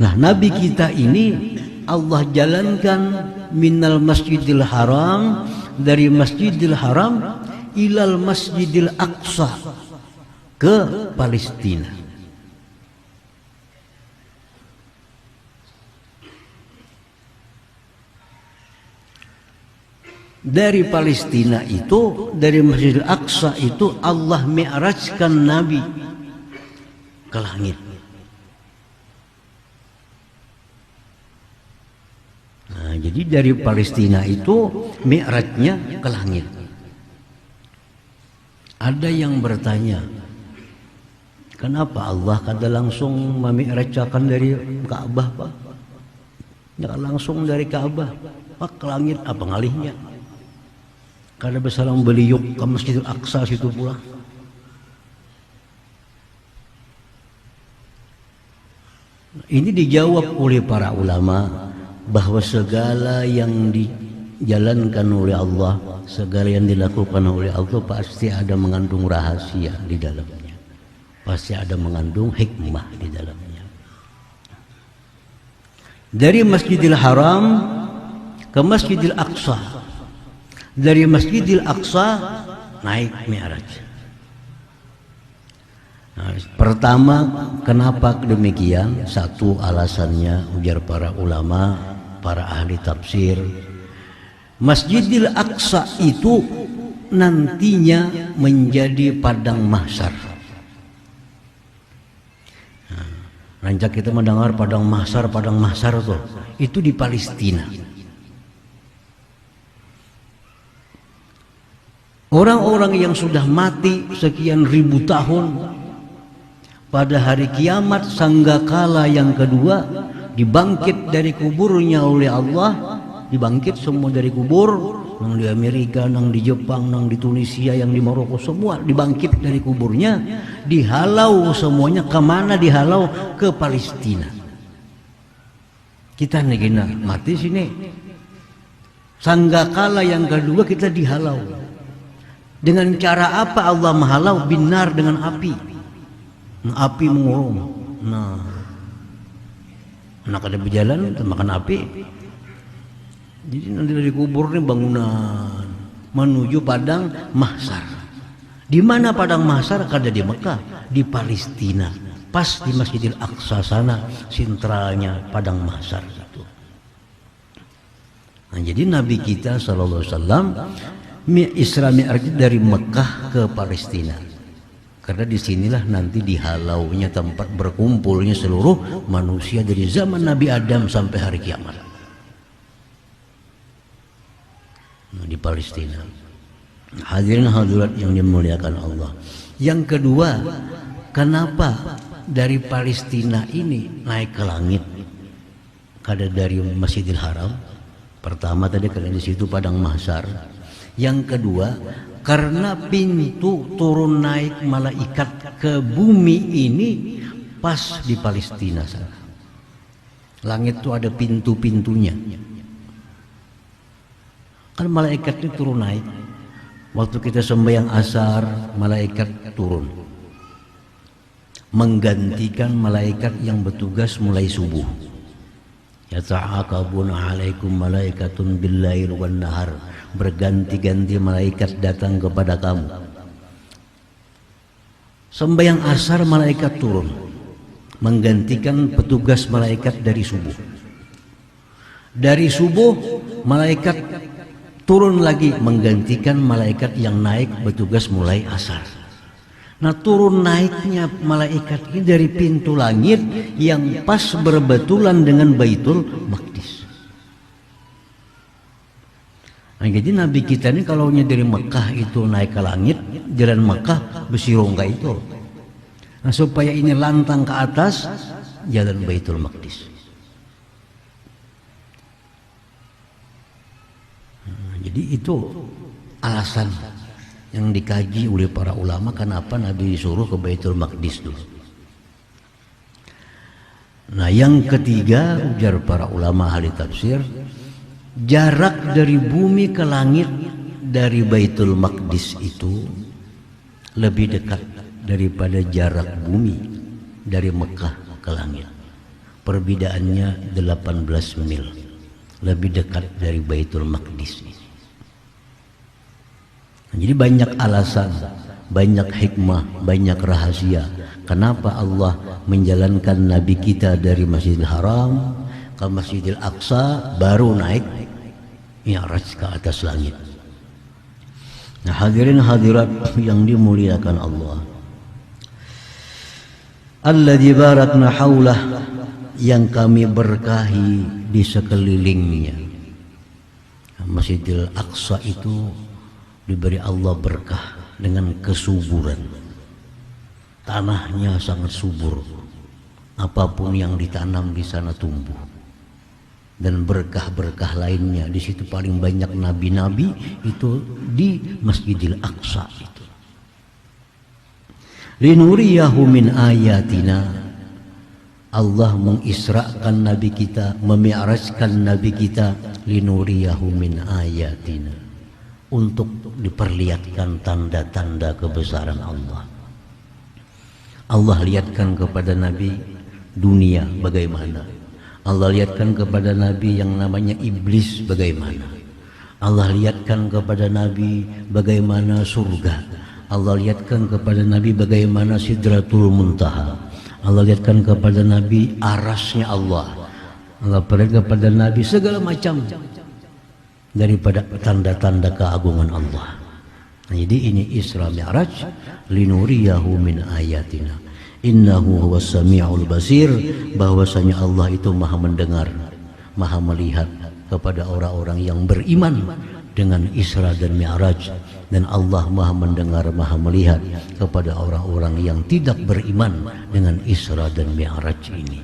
Nah, Nabi kita ini Allah jalankan minal masjidil haram, dari masjidil haram ilal masjidil aqsa, ke Palestina. Dari Palestina itu, dari Masjidil Aqsa itu Allah mi'rajkan Nabi ke langit. Nah, jadi dari Palestina itu mi'rajnya ke langit. Ada yang bertanya, kenapa Allah kada langsung memi'rajkan dari Ka'bah, Pak? Tidak langsung dari Ka'bah, Pak, ke langit, apa ngalihnya? Kada bersalam beliuk ke Masjidil Aqsa situ pula. Ini dijawab oleh para ulama bahwa segala yang dijalankan oleh Allah, segala yang dilakukan oleh Allah pasti ada mengandung rahasia di dalamnya, pasti ada mengandung hikmah di dalamnya. Dari Masjidil Haram ke Masjidil Aqsa, dari Masjidil Aqsa naik Mi'raj. Nah, pertama, kenapa demikian? Satu alasannya, ujar para ulama, para ahli tafsir, Masjidil Aqsa itu nantinya menjadi padang mahsyar. Nah, rancak kita mendengar padang mahsyar tuh, itu di Palestina. Orang-orang yang sudah mati sekian ribu tahun, pada hari kiamat sanggakala yang kedua dibangkit dari kuburnya oleh Allah, dibangkit semua dari kubur, nang di Amerika, nang di Jepang, nang di Tunisia, yang di Maroko, semua dibangkit dari kuburnya, dihalau semuanya. Kemana dihalau? Ke Palestina. Kita negina mati sini, sanggakala yang kedua kita dihalau. Dengan cara apa Allah menghalau? Binar, dengan api. Api mengurung. Nah, anak ada berjalan makan api. Jadi nanti dari kubur ini bangunan menuju padang mahsyar. Di mana padang mahsyar? Kada di Mekah, di Palestina. Pas di Masjidil Aqsa sana sentralnya padang mahsyar itu. Nah, jadi Nabi kita sallallahu alaihi wasallam Isra Mi'raj dari Mekah ke Palestina, karena disinilah nanti dihalaunya tempat berkumpulnya seluruh manusia dari zaman Nabi Adam sampai hari kiamat. Nah, di Palestina. Hadirin hadirat yang dimuliakan Allah. Yang kedua, kenapa dari Palestina ini naik ke langit? Kada dari Masjidil Haram. Pertama tadi karena di situ padang mahsyar. Yang kedua, karena pintu turun naik malaikat ke bumi ini pas di Palestina sana. Langit itu ada pintu-pintunya. Kan malaikat itu turun naik. Waktu kita sembahyang asar, malaikat turun menggantikan malaikat yang bertugas mulai subuh. Yata'aqabuna 'alaikum malaikatun bil-lail wan nahar. Berganti-ganti malaikat datang kepada kamu. Sembahyang asar malaikat turun menggantikan petugas malaikat dari subuh. Dari subuh malaikat turun lagi menggantikan malaikat yang naik bertugas mulai asar. Nah, turun naiknya malaikat ini dari pintu langit yang pas berbetulan dengan Baitul Maqdis. Nah, jadi Nabi kita ini kalau dari Mekah itu naik ke langit, jalan Mekah besi rongga itu. Nah, supaya ini lantang ke atas, jalan Baitul Maqdis. Nah, jadi itu alasan yang dikaji oleh para ulama kenapa Nabi disuruh ke Baitul Maqdis dulu. Nah, yang ketiga, ujar para ulama ahli tafsir, jarak dari bumi ke langit dari Baitul Maqdis itu lebih dekat daripada jarak bumi dari Mekah ke langit. perbedaannya 18 mil, lebih dekat dari Baitul Maqdis. Jadi banyak alasan, banyak hikmah, banyak rahasia kenapa Allah menjalankan Nabi kita dari Masjidil Haram ke Masjidil Aqsa, baru naik Mi'raj ke atas langit. Nah, hadirin hadirat yang dimuliakan Allah, alladzi barakna haulah, yang kami berkahi di sekelilingnya. Masjidil Aqsa itu diberi Allah berkah dengan kesuburan. Tanahnya sangat subur, apapun yang ditanam di sana tumbuh. Dan berkah-berkah lainnya di situ, paling banyak nabi-nabi itu di Masjidil Aqsa itu. Linuriyahu min ayatina, Allah mengisrakan Nabi kita, memi'rajkan Nabi kita, linuriyahu min ayatina, untuk diperlihatkan tanda-tanda kebesaran Allah. Allah lihatkan kepada Nabi dunia bagaimana, Allah lihatkan kepada Nabi yang namanya iblis bagaimana, Allah lihatkan kepada Nabi bagaimana surga, Allah lihatkan kepada Nabi bagaimana Sidratul Muntaha, Allah lihatkan kepada Nabi arasnya Allah, Allah perlihatkan kepada Nabi segala macam daripada tanda-tanda keagungan Allah. Nah, jadi ini Isra Mi'raj, linuriyahu min ayatina, innahu huwas sami'ul basir, bahwasanya Allah itu maha mendengar, maha melihat kepada orang-orang yang beriman dengan Isra dan Mi'raj, dan Allah maha mendengar, maha melihat kepada orang-orang yang tidak beriman dengan Isra dan Mi'raj ini.